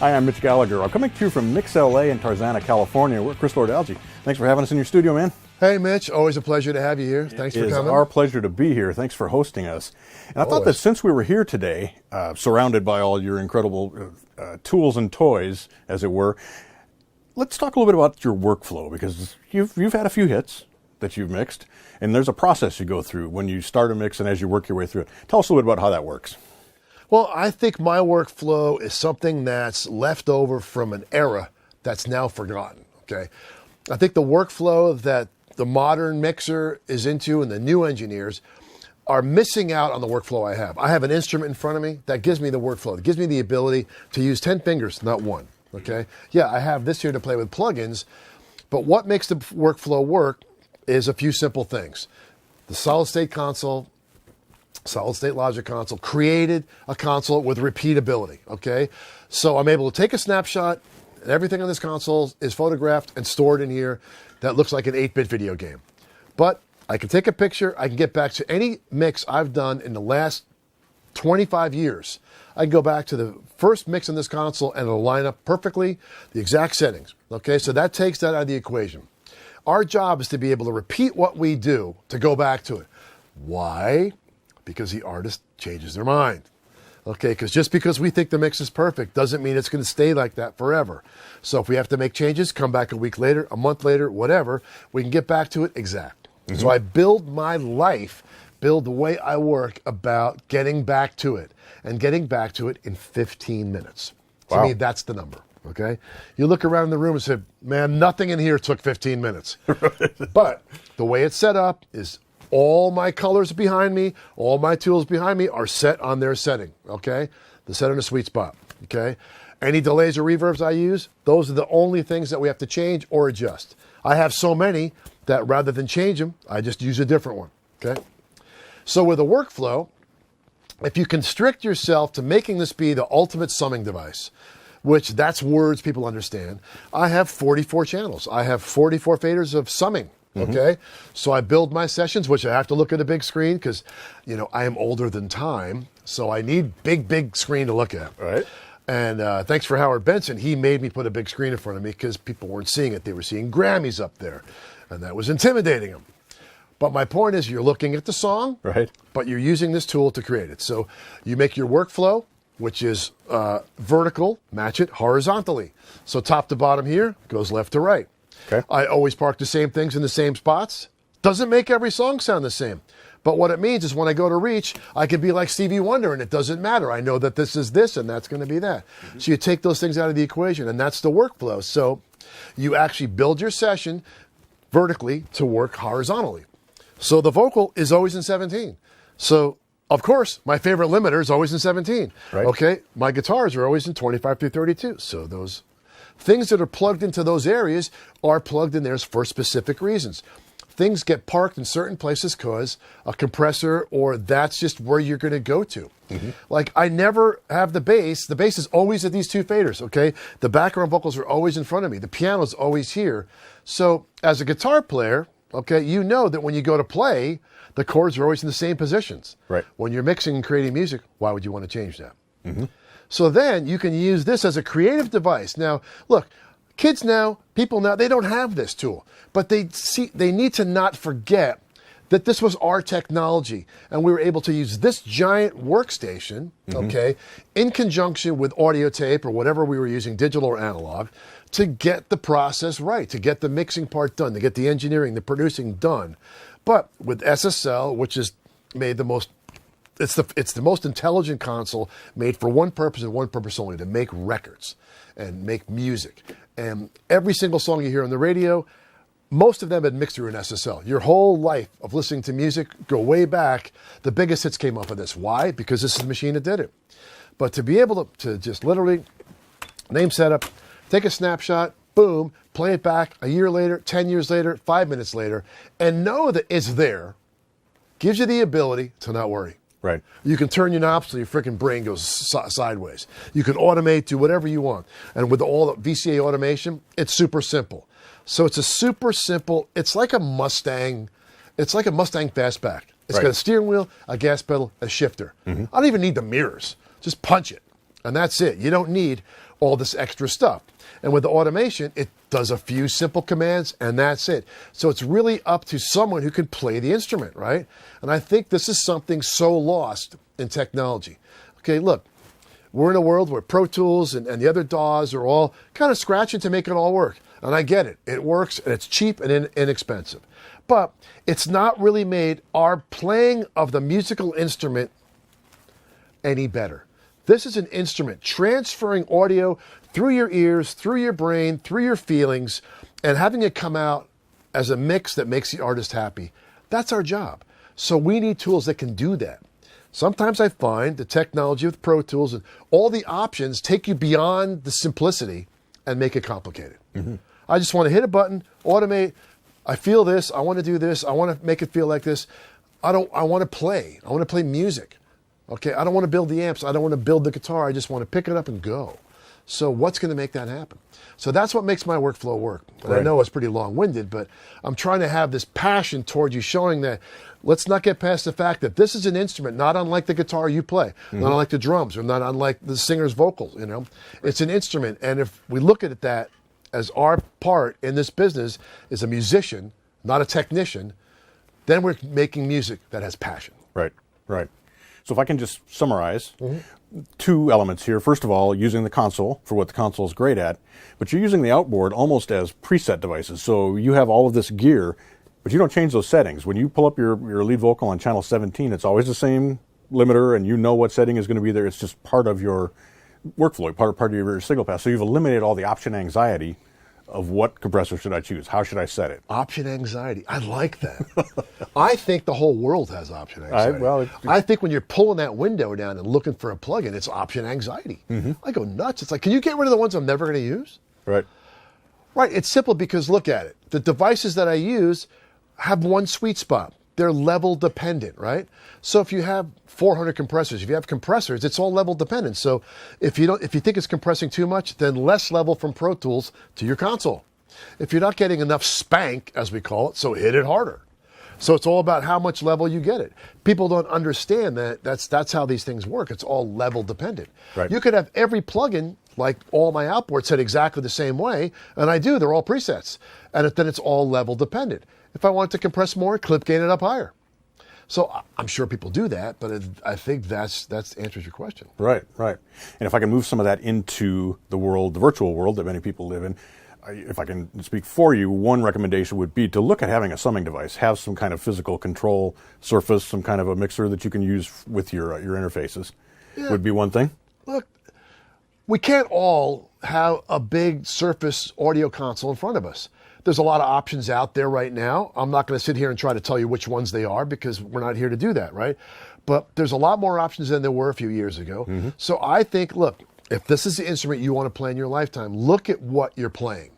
Hi, I'm Mitch Gallagher. I'm coming to you from sWCClA in Tarzana, California. We're Chris Lord-Alge. Thanks for having us in your studio, man. Hey, Mitch. Always a pleasure to have you here. Thanks for coming. It's our pleasure to be here. Thanks for hosting us. And I thought that since we were here today, surrounded by all your incredible tools and toys, as it were, let's talk a little bit about your workflow, because you've had a few hits that you've mixed, and there's a process you go through when you start a mix and as you work your way through it. Tell us a little bit about how that works. Well, I think my workflow is something that's left over from an era that's now forgotten, okay? I think the workflow that the modern mixer is into and the new engineers are missing out on the workflow I have. I have an instrument in front of me that gives me the workflow. It gives me the ability to use 10 fingers, not one, okay? Yeah, I have this here to play with plugins, but what makes the workflow work is a few simple things. The solid-state console, solid-state logic console, created a console with repeatability, okay? So I'm able to take a snapshot, and everything on this console is photographed and stored in here that looks like an 8-bit video game. But I can take a picture, I can get back to any mix I've done in the last 25 years. I can go back to the first mix on this console and it'll line up perfectly, the exact settings, okay? So that takes that out of the equation. Our job is to be able to repeat what we do to go back to it. Why? Because the artist changes their mind. Okay, because just because we think the mix is perfect doesn't mean it's going to stay like that forever. So if we have to make changes, come back a week later, a month later, whatever, we can get back to it exact. Mm-hmm. So I build my life, build the way I work about getting back to it, and getting back to it in 15 minutes. To me, that's the number. Okay? You look around the room and say, man, nothing in here took 15 minutes. But the way it's set up is all my colors behind me, all my tools behind me are set on their setting, okay? They're set in a sweet spot, okay? Any delays or reverbs I use, those are the only things that we have to change or adjust. I have so many that rather than change them, I just use a different one, okay? So with a workflow, if you constrict yourself to making this be the ultimate summing device, which that's words people understand, I have 44 channels. I have 44 faders of summing. Okay, so I build my sessions, which I have to look at a big screen because, you know, I am older than time, so I need big screen to look at. Right. And thanks for Howard Benson. He made me put a big screen in front of me because people weren't seeing it. They were seeing Grammys up there, and that was intimidating them. But my point is you're looking at the song, right, but you're using this tool to create it. So you make your workflow, which is vertical, match it horizontally. So top to bottom here goes left to right. Okay. I always park the same things in the same spots. Doesn't make every song sound the same. But what it means is when I go to reach, I can be like Stevie Wonder and it doesn't matter. I know that this is this and that's going to be that. So you take those things out of the equation and that's the workflow. So you actually build your session vertically to work horizontally. So the vocal is always in 17. So of course, my favorite limiter is always in 17. Right. Okay, my guitars are always in 25 through 32. So those things that are plugged into those areas are plugged in there for specific reasons. Things get parked in certain places because a compressor or that's just where you're going to go to. Like I never have the bass. The bass is always at these two faders, okay? The background vocals are always in front of me. The piano is always here. So as a guitar player, okay, you know that when you go to play, the chords are always in the same positions. Right. When you're mixing and creating music, why would you want to change that? So then you can use this as a creative device. Now, look, kids now, people now, they don't have this tool, but they need to not forget that this was our technology and we were able to use this giant workstation, okay, in conjunction with audio tape or whatever we were using, digital or analog, to get the process right, to get the mixing part done, to get the engineering, the producing done. But with SSL, which is made the most It's the most intelligent console made for one purpose and one purpose only, to make records and make music. And every single song you hear on the radio, most of them had mixed through an SSL. Your whole life of listening to music, go way back, the biggest hits came off of this. Why? Because this is the machine that did it. But to be able to just literally name setup, take a snapshot, boom, play it back a year later, 10 years later, 5 minutes later, and know that it's there, gives you the ability to not worry. Right. You can turn your knobs so your freaking brain goes sideways. You can automate, do whatever you want. And with all the VCA automation, it's super simple. So it's a super simple, it's like a Mustang fastback. It's got a steering wheel, a gas pedal, a shifter. I don't even need the mirrors. Just punch it. And that's it. You don't need all this extra stuff. And with the automation, it does a few simple commands and that's it. So it's really up to someone who can play the instrument, right? And I think this is something so lost in technology. Okay, look, we're in a world where Pro Tools and the other DAWs are all kind of scratching to make it all work. And I get it. It works and it's cheap and inexpensive. But it's not really made our playing of the musical instrument any better. This is an instrument transferring audio through your ears, through your brain, through your feelings, and having it come out as a mix that makes the artist happy. That's our job. So we need tools that can do that. Sometimes I find the technology with Pro Tools and all the options take you beyond the simplicity and make it complicated. Mm-hmm. I just want to hit a button, automate. I feel this. I want to do this. I want to make it feel like this. I want to play. I want to play music. Okay, I don't want to build the amps. I don't want to build the guitar. I just want to pick it up and go. So what's going to make that happen? So that's what makes my workflow work. And right. I know it's pretty long-winded, but I'm trying to have this passion towards you, showing that let's not get past the fact that this is an instrument not unlike the guitar you play, mm-hmm. not unlike the drums, or not unlike the singer's vocals. You know, it's an instrument, and if we look at that as our part in this business is a musician, not a technician, then we're making music that has passion. Right, right. So if I can just summarize, mm-hmm. 2 elements here. First of all, using the console for what the console is great at, but you're using the outboard almost as preset devices. So you have all of this gear, but you don't change those settings. When you pull up your lead vocal on channel 17, it's always the same limiter, and you know what setting is going to be there. It's just part of your workflow, part of your signal path. So you've eliminated all the option anxiety of what compressor should I choose? How should I set it? Option anxiety. I like that. I think the whole world has option anxiety. I think when you're pulling that window down and looking for a plugin, it's option anxiety. Mm-hmm. I go nuts. It's like, can you get rid of the ones I'm never going to use? Right. Right. It's simple because look at it. The devices that I use have one sweet spot. They're level dependent, right? So if you have 400 compressors, if you have compressors, it's all level dependent. So if you think it's compressing too much, then less level from Pro Tools to your console. If you're not getting enough spank, as we call it, so hit it harder. So it's all about how much level you get it. People don't understand that that's how these things work. It's all level dependent. Right. You could have every plugin, like all my outboards, set exactly the same way, and I do. They're all presets. And then it's all level dependent. If I want to compress more, clip gain it up higher. So I'm sure people do that, but I think that's answers your question. Right, right. And if I can move some of that into the world, the virtual world that many people live in, if I can speak for you, one recommendation would be to look at having a summing device, have some kind of physical control surface, some kind of a mixer that you can use with your interfaces. Yeah. Would be one thing. Look, we can't all have a big surface audio console in front of us. There's a lot of options out there right now. I'm not going to sit here and try to tell you which ones they are because we're not here to do that, right? But there's a lot more options than there were a few years ago. Mm-hmm. So I think, look, if this is the instrument you want to play in your lifetime, look at what you're playing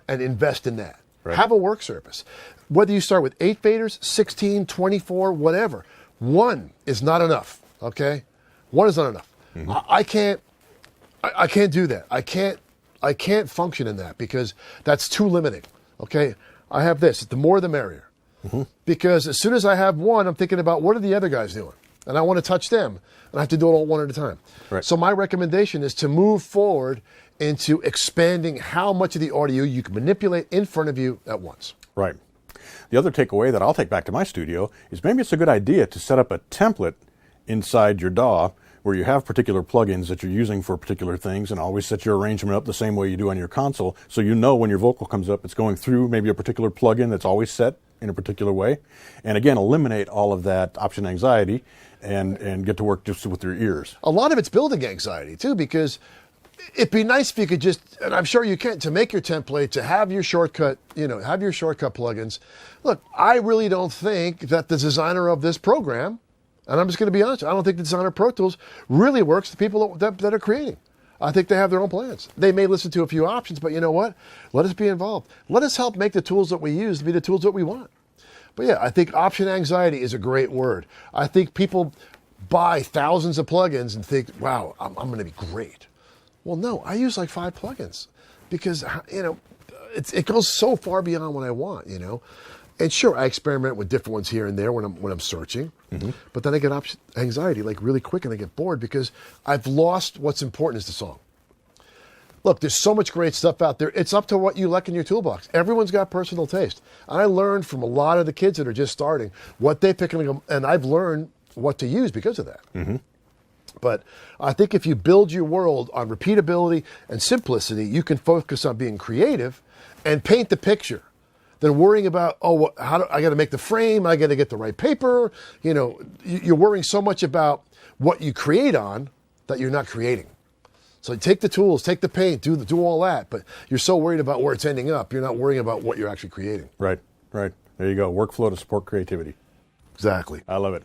and invest in that. Right. Have a work surface. Whether you start with 8 faders, 16, 24, whatever, 1 is not enough, okay? 1 is not enough. Mm-hmm. I can't do that. I can't function in that because that's too limiting, okay? I have this. The more the merrier. Mm-hmm. Because as soon as I have 1, I'm thinking about what are the other guys doing? And I want to touch them. And I have to do it all 1 at a time. Right. So my recommendation is to move forward into expanding how much of the audio you can manipulate in front of you at once. Right. The other takeaway that I'll take back to my studio is maybe it's a good idea to set up a template inside your DAW where you have particular plugins that you're using for particular things, and always set your arrangement up the same way you do on your console, so you know when your vocal comes up, it's going through maybe a particular plugin that's always set in a particular way. And again, eliminate all of that option anxiety and get to work just with your ears. A lot of it's building anxiety, too, because it'd be nice if you could just, and I'm sure you can, to make your template, to have your shortcut, have your shortcut plugins. Look, I really don't think that the designer of this program, and I'm just going to be honest, I don't think the designer of Pro Tools really works the people that are creating. I think they have their own plans. They may listen to a few options, but you know what? Let us be involved. Let us help make the tools that we use to be the tools that we want. But yeah, I think option anxiety is a great word. I think people buy thousands of plugins and think, wow, I'm going to be great. Well, no, I use like 5 plugins because, it goes so far beyond what I want, And sure, I experiment with different ones here and there when I'm searching, mm-hmm. but then I get anxiety like really quick and I get bored because I've lost what's important is the song. Look, there's so much great stuff out there. It's up to what you like in your toolbox. Everyone's got personal taste. I learned from a lot of the kids that are just starting what they pick, and I've learned what to use because of that. Mm-hmm. But I think if you build your world on repeatability and simplicity, you can focus on being creative and paint the picture than worrying about, I got to make the frame, I got to get the right paper. You know, you're worrying so much about what you create on that you're not creating. So take the tools, take the paint, do all that, but you're so worried about where it's ending up, you're not worrying about what you're actually creating. Right. There you go. Workflow to support creativity. Exactly. I love it.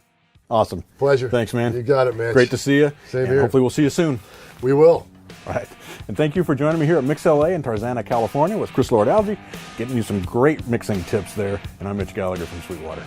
Awesome. Pleasure. Thanks, man. You got it, man. Great to see you. Same here. Hopefully we'll see you soon. We will. All right. And thank you for joining me here at sWCClA in Tarzana, California with Chris Lord-Alge, getting you some great mixing tips there. And I'm Mitch Gallagher from Sweetwater.